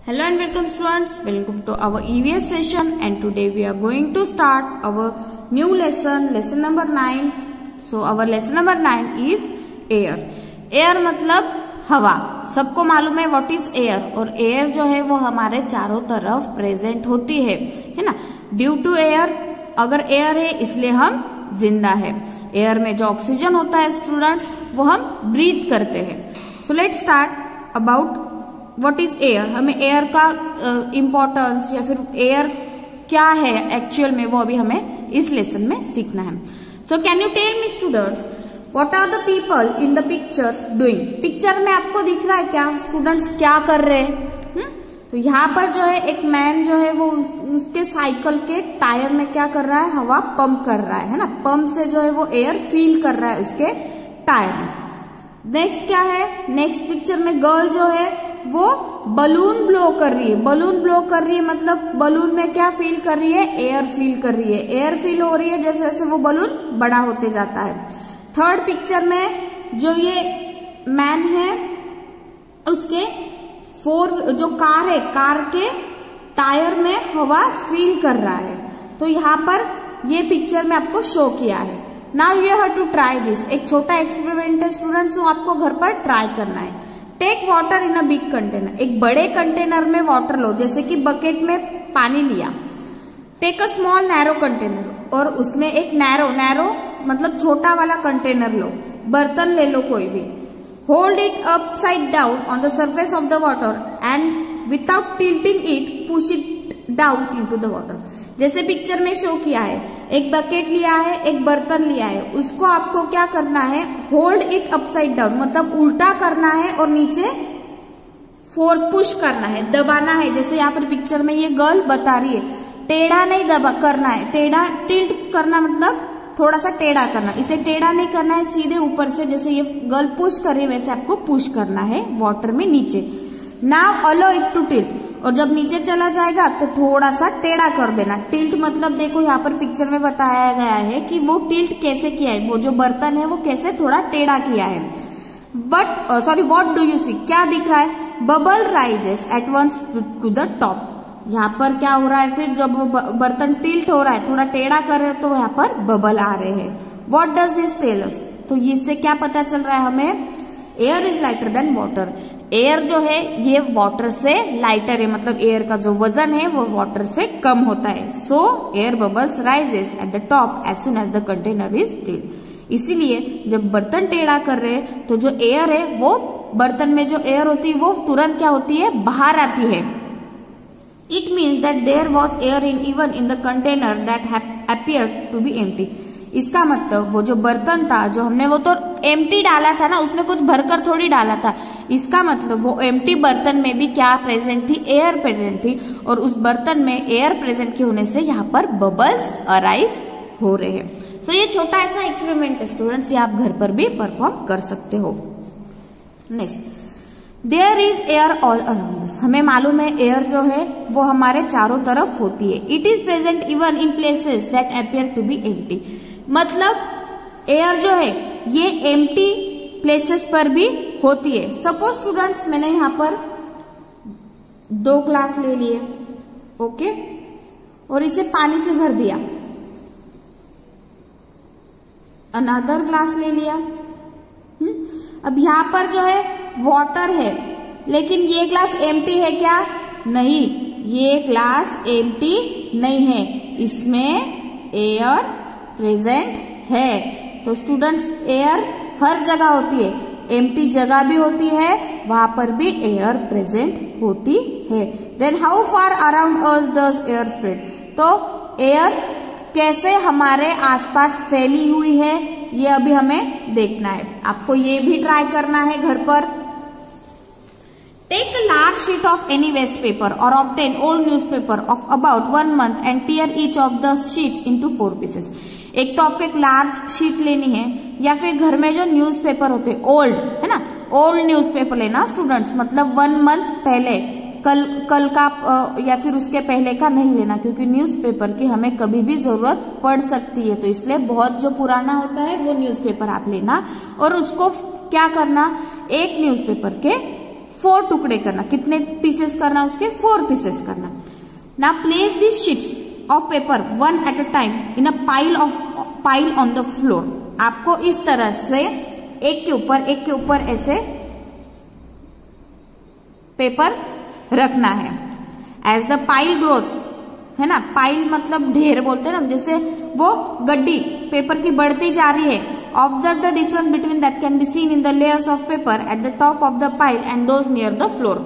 Hello and welcome students, welcome to our EVS session and today we are going to start our new lesson number 9. So our lesson number 9 is air. Air मतलब हवा. सबको मालूम है what is air और air जो है वो हमारे चारों तरफ प्रेजेंट होती है ना. ड्यू टू एयर, अगर एयर है इसलिए हम जिंदा है. एयर में जो ऑक्सीजन होता है स्टूडेंट्स वो हम ब्रीथ करते हैं. So let's start about what is air. हमें एयर का इम्पोर्टेंस या फिर एयर क्या है एक्चुअल में वो अभी हमें इस लेसन में सीखना है. So can you tell me students what are the people in the pictures doing. Picture में आपको दिख रहा है क्या स्टूडेंट्स क्या कर रहे हैं. तो यहाँ पर जो है एक मैन जो है वो उसके साइकिल के टायर में क्या कर रहा है, हवा पंप कर रहा है ना. पंप से जो है वो एयर फील कर रहा है उसके टायर में. नेक्स्ट क्या है, नेक्स्ट पिक्चर में गर्ल जो है वो बलून ब्लो कर रही है. बलून ब्लो कर रही है मतलब बलून में क्या फील कर रही है, एयर फील कर रही है. एयर फील हो रही है जैसे जैसे वो बलून बड़ा होते जाता है. थर्ड पिक्चर में जो ये मैन है उसके जो कार है, कार के टायर में हवा फील कर रहा है. तो यहाँ पर ये पिक्चर में आपको शो किया है. Now you have to try this. एक छोटा एक्सपेरिमेंट है स्टूडेंट्स, वो आपको घर पर ट्राई करना है. Take water in a big container. एक बड़े कंटेनर में वाटर लो, जैसे कि बकेट में पानी लिया. Take a small narrow container और उसमें एक नैरो मतलब छोटा वाला कंटेनर लो. बर्तन ले लो कोई भी. Hold it upside down on the surface of the water and without tilting it push it down into the water. जैसे पिक्चर में शो किया है, एक बकेट लिया है, एक बर्तन लिया है, उसको आपको क्या करना है, होल्ड इट अपसाइड डाउन मतलब उल्टा करना है और नीचे पुश करना है, दबाना है. जैसे यहाँ पर पिक्चर में ये गर्ल बता रही है, टेढ़ा नहीं दबा करना है. टेढ़ा टिल्ट करना मतलब थोड़ा सा टेढ़ा करना. इसे टेढ़ा नहीं करना है, सीधे ऊपर से जैसे ये गर्ल पुश कर रही है वैसे आपको पुश करना है वाटर में नीचे. Now allow it to tilt. और जब नीचे चला जाएगा तो थोड़ा सा टेढ़ा कर देना. टिल्ट मतलब देखो यहाँ पर पिक्चर में बताया गया है कि वो टिल्ट कैसे किया है, वो जो बर्तन है वो कैसे थोड़ा टेढ़ा किया है. But sorry what do you see, क्या दिख रहा है, bubble rises at once to the top. यहाँ पर क्या हो रहा है, फिर जब वो बर्तन टिल्ट हो रहा है, थोड़ा टेढ़ा कर रहे हैं तो यहाँ पर बबल आ रहे हैं. What does this tell us. तो इससे क्या पता चल रहा है हमें, air is lighter than water. Air जो है ये वाटर से लाइटर है, मतलब एयर का जो वजन है वो वाटर से कम होता है. So air bubbles rises at the top as soon as the container is tilt. इसीलिए जब बर्तन टेढ़ा कर रहे हैं तो जो एयर है वो बर्तन में जो एयर होती है वो तुरंत क्या होती है, बाहर आती है. It means that there was air in even in the container that appeared to be empty. इसका मतलब वो जो बर्तन था, जो हमने वो तो एम्प्टी डाला था ना, उसमें कुछ भरकर थोड़ी डाला था. इसका मतलब वो एम्प्टी बर्तन में भी क्या प्रेजेंट थी, एयर प्रेजेंट थी. और उस बर्तन में एयर प्रेजेंट के होने से यहाँ पर बबल्स अराइज हो रहे हैं. सो ये छोटा ऐसा एक्सपेरिमेंट है स्टूडेंट्स, ये आप घर पर भी परफॉर्म कर सकते हो. Next, there is air all around us. हमें मालूम है एयर जो है वो हमारे चारों तरफ होती है. It is present even in places that appear to be empty. मतलब एयर जो है ये एम्प्टी प्लेसेस पर भी होती है. सपोज स्टूडेंट्स मैंने यहाँ पर 2 ग्लास ले लिए, ओके, और इसे पानी से भर दिया. अनदर ग्लास ले लिया. अब यहाँ पर जो है वाटर है, लेकिन ये ग्लास एम्प्टी है क्या, नहीं, ये ग्लास एम्प्टी नहीं है, इसमें एयर प्रेजेंट है. तो स्टूडेंट्स एयर हर जगह होती है, एम्प्टी जगह भी होती है, वहां पर भी एयर प्रेजेंट होती है. Then how far around us does air spread. तो एयर कैसे हमारे आसपास फैली हुई है ये अभी हमें देखना है. आपको ये भी ट्राई करना है घर पर. Take a large sheet of any waste paper or obtain old newspaper of about 1 month and tear each of the sheets into 4 pieces. एक तो आपको एक लार्ज शीट लेनी है या फिर घर में जो न्यूज़पेपर होते हैं ओल्ड है ना, ओल्ड न्यूज़पेपर लेना स्टूडेंट्स. मतलब 1 मंथ पहले, कल का या फिर उसके पहले का नहीं लेना, क्योंकि न्यूज़पेपर की हमें कभी भी जरूरत पड़ सकती है. तो इसलिए बहुत जो पुराना होता है वो न्यूज़पेपर आप लेना और उसको क्या करना, एक न्यूज़पेपर के 4 टुकड़े करना। कितने पीसेस करना उसके? 4 पीसेस करना। Now place these sheets of paper one at a time in a pile on the floor. आपको इस तरह से एक के ऊपर ऐसे पेपर रखना है। As the pile grows, है ना, पाइल मतलब ढेर बोलते हैं ना, जैसे वो गड्डी पेपर की बढ़ती जा रही है। Observe the difference between that can be seen in the layers of paper at the top of the pile and those near the floor.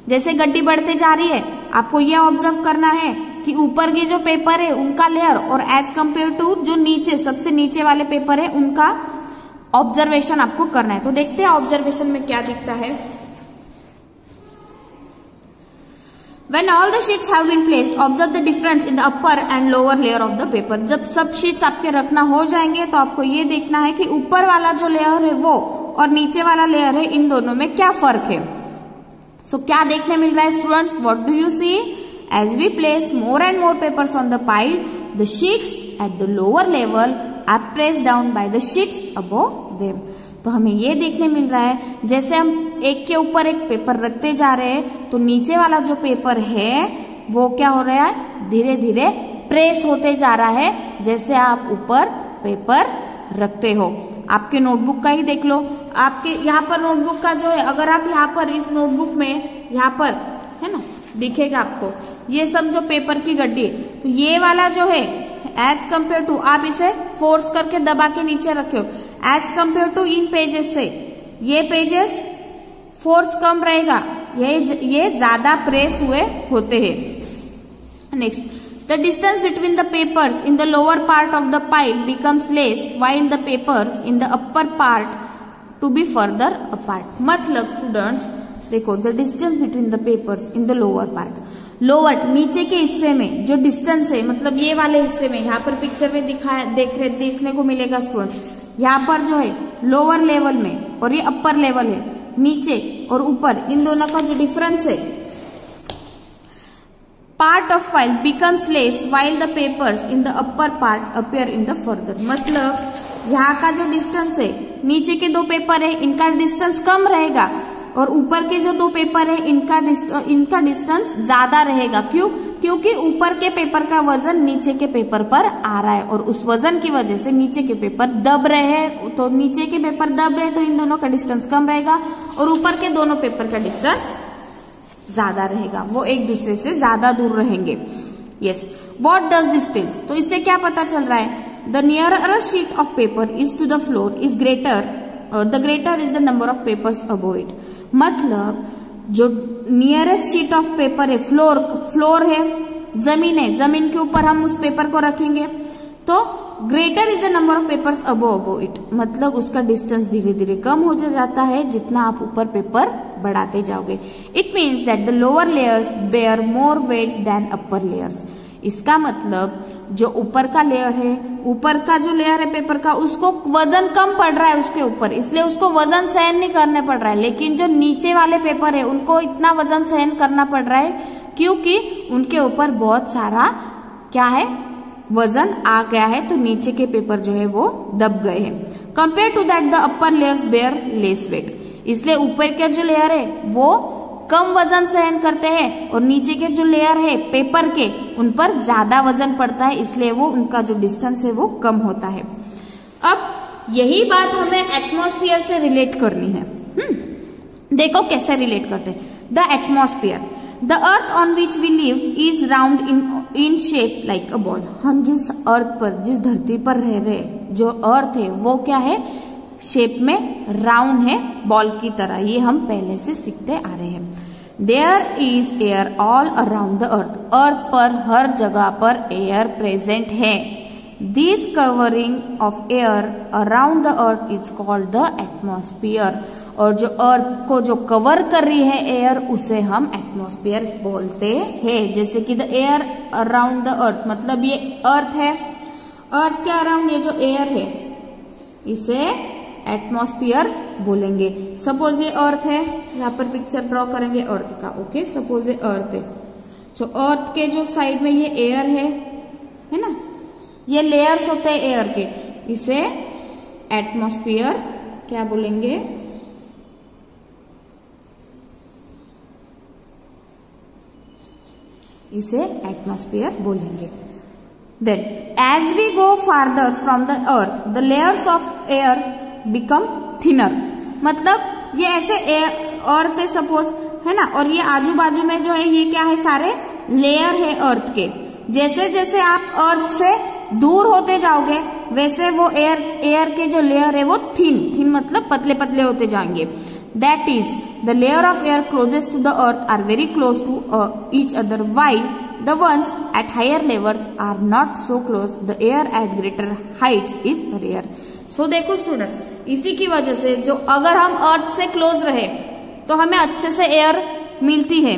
जैसे गड्डी बढ़ते जा रही है, आपको यह ऑब्जर्व करना है कि ऊपर के जो पेपर है उनका लेयर और एज कंपेयर टू जो नीचे सबसे नीचे वाले पेपर है उनका ऑब्जर्वेशन आपको करना है। तो देखते हैं ऑब्जर्वेशन में क्या दिखता है। When all the sheets have been placed, observe the difference in the upper and lower layer of the paper. जब सब शीट्स आपके रखना हो जाएंगे तो आपको ये देखना है कि ऊपर वाला जो लेयर है वो और नीचे वाला लेयर है, इन दोनों में क्या फर्क है। So, क्या देखने मिल रहा है students? What do you see? As we place more and more papers on the pile, the sheets at the lower level are pressed down by the sheets above them. तो हमें ये देखने मिल रहा है जैसे हम एक के ऊपर एक पेपर रखते जा रहे हैं तो नीचे वाला जो पेपर है वो क्या हो रहा है? धीरे धीरे प्रेस होते जा रहा है जैसे आप ऊपर पेपर रखते हो। आपके नोटबुक का ही देख लो, आपके यहाँ पर नोटबुक का जो है, अगर आप यहाँ पर इस नोटबुक में यहाँ पर है ना दिखेगा आपको ये सब जो पेपर की गड्डी, तो ये वाला जो है एज कंपेयर टू, आप इसे फोर्स करके दबा के नीचे रखे हो, एज कंपेयर टू इन पेजेस से ये पेजेस फोर्स कम रहेगा, ये ज्यादा प्रेस हुए होते हैं। Next, the distance between the papers in the lower part of the pile becomes less while the papers in the upper part to be further apart. मतलब स्टूडेंट्स देखो, the distance between the papers in the lower part, lower नीचे के हिस्से में जो distance है, मतलब ये वाले हिस्से में यहाँ पर पिक्चर में देखने को मिलेगा स्टूडेंट्स, यहाँ पर जो है लोअर लेवल में और ये अपर लेवल है, नीचे और ऊपर इन दोनों का जो डिफरेंस है, part of file becomes less while the papers in the upper part appear in the further. मतलब यहाँ का जो डिस्टेंस है, नीचे के दो पेपर है इनका डिस्टेंस कम रहेगा और ऊपर के जो दो पेपर है इनका डिस्टेंस ज्यादा रहेगा। क्यों? क्योंकि ऊपर के पेपर का वजन नीचे के पेपर पर आ रहा है और उस वजन की वजह से नीचे के पेपर दब रहे हैं, तो नीचे के पेपर दब रहे तो इन दोनों का डिस्टेंस कम रहेगा और ऊपर के दोनों पेपर का डिस्टेंस ज्यादा रहेगा, वो एक दूसरे से ज्यादा दूर रहेंगे। Yes, what does this tells? तो इससे क्या पता चल रहा है? The nearer sheet of paper is to the floor is greater, the greater is the number of papers above it. मतलब जो नियरेस्ट शीट ऑफ पेपर है, फ्लोर है, जमीन है, जमीन के ऊपर हम उस पेपर को रखेंगे तो greater is the number of papers above it, मतलब उसका डिस्टेंस धीरे धीरे कम हो जाता है जितना आप ऊपर पेपर बढ़ाते जाओगे। It means that the lower layers bear more weight than upper layers. इसका मतलब जो ऊपर का लेयर है, ऊपर का जो लेयर है पेपर का, उसको वजन कम पड़ रहा है उसके ऊपर, इसलिए उसको वजन सहन नहीं करने पड़ रहा है। लेकिन जो नीचे वाले पेपर है उनको इतना वजन सहन करना पड़ रहा है क्योंकि उनके ऊपर बहुत सारा क्या है, वजन आ गया है, तो नीचे के पेपर जो है वो दब गए हैं। Compare to that the upper layers bear less weight, इसलिए ऊपर के जो लेयर है वो कम वजन सहन करते हैं और नीचे के जो लेयर है पेपर के उन पर ज्यादा वजन पड़ता है, इसलिए वो उनका जो डिस्टेंस है वो कम होता है। अब यही बात हमें एटमॉस्फेयर से रिलेट करनी है। देखो कैसे रिलेट करते हैं। The atmosphere, the earth on which we live is round in shape like a ball. हम जिस अर्थ पर, जिस धरती पर रह रहे, जो अर्थ है वो क्या है, शेप में राउंड है, बॉल की तरह। ये हम पहले से सीखते आ रहे हैं। There is air all around the earth, earth पर हर जगह पर एयर प्रेजेंट है। This covering of air around the earth is called the atmosphere. और जो अर्थ को जो कवर कर रही है एयर, उसे हम एटमॉस्फेयर बोलते हैं। जैसे कि द एयर अराउंड द अर्थ, मतलब ये अर्थ है, अर्थ के अराउंड ये जो एयर है इसे एटमॉस्फेयर बोलेंगे। सपोज ये अर्थ है, यहाँ पर पिक्चर ड्रॉ करेंगे अर्थ का। ओके, सपोज ये अर्थ है, जो अर्थ के जो साइड में ये एयर है ना, ये लेयर्स होते हैं एयर के, इसे एटमॉस्फेयर क्या बोलेंगे, इसे एटमॉस्फेयर बोलेंगे। Then as we go farther from the earth the layers of air become thinner. मतलब ये ऐसे अर्थ है सपोज, है ना, और ये आजू बाजू में जो है ये क्या है, सारे लेयर है अर्थ के। जैसे जैसे आप अर्थ से दूर होते जाओगे वैसे वो एयर के जो लेयर है वो थिन मतलब पतले पतले होते जाएंगे। That is the layer of air closest to the earth are very close to each other while the ones at higher levels are not so close. The air at greater heights is rare. So देखो students, इसी की वजह से जो अगर हम अर्थ से close रहे तो हमें अच्छे से एयर मिलती है,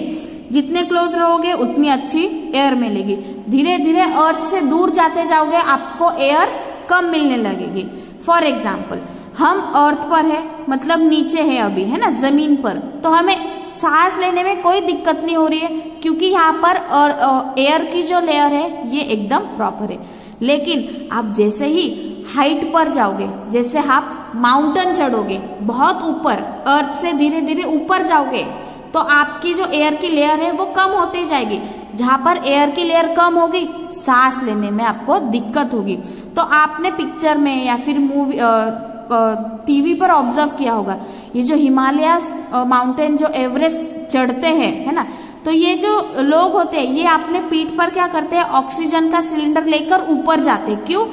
जितने क्लोज रहोगे उतनी अच्छी एयर मिलेगी। धीरे धीरे अर्थ से दूर जाते जाओगे आपको एयर कम मिलने लगेगी। फॉर एग्जाम्पल हम अर्थ पर है, मतलब नीचे है अभी, है ना, जमीन पर, तो हमें सांस लेने में कोई दिक्कत नहीं हो रही है क्योंकि यहाँ पर एयर की जो लेयर है ये एकदम प्रॉपर है। लेकिन आप जैसे ही हाइट पर जाओगे, जैसे आप माउंटेन चढ़ोगे बहुत ऊपर, अर्थ से धीरे धीरे ऊपर जाओगे तो आपकी जो एयर की लेयर है वो कम होती जाएगी। जहां पर एयर की लेयर कम होगी सांस लेने में आपको दिक्कत होगी। तो आपने पिक्चर में या फिर मूवी टीवी पर ऑब्जर्व किया होगा, ये जो हिमालय माउंटेन जो एवरेस्ट चढ़ते हैं, है ना, तो ये जो लोग होते हैं ये अपने पीठ पर क्या करते हैं, ऑक्सीजन का सिलेंडर लेकर ऊपर जाते हैं। क्यों?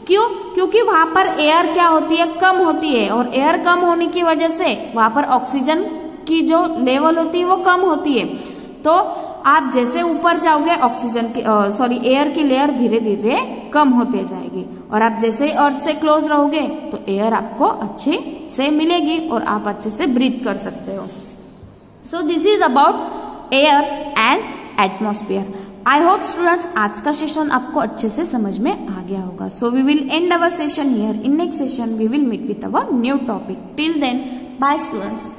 क्योंकि वहां पर एयर क्या होती है, कम होती है, और एयर कम होने की वजह से वहां पर ऑक्सीजन की जो लेवल होती है वो कम होती है। तो आप जैसे ऊपर जाओगे ऑक्सीजन की एयर की लेयर धीरे धीरे कम होते जाएगी, और आप जैसे अर्थ से क्लोज रहोगे तो एयर आपको अच्छे से मिलेगी और आप अच्छे से ब्रीथ कर सकते हो। So this is about air and atmosphere. I hope students आज का सेशन आपको अच्छे से समझ में आ गया होगा। So we will end our session here. In next session we will meet with our new topic. Till then bye students.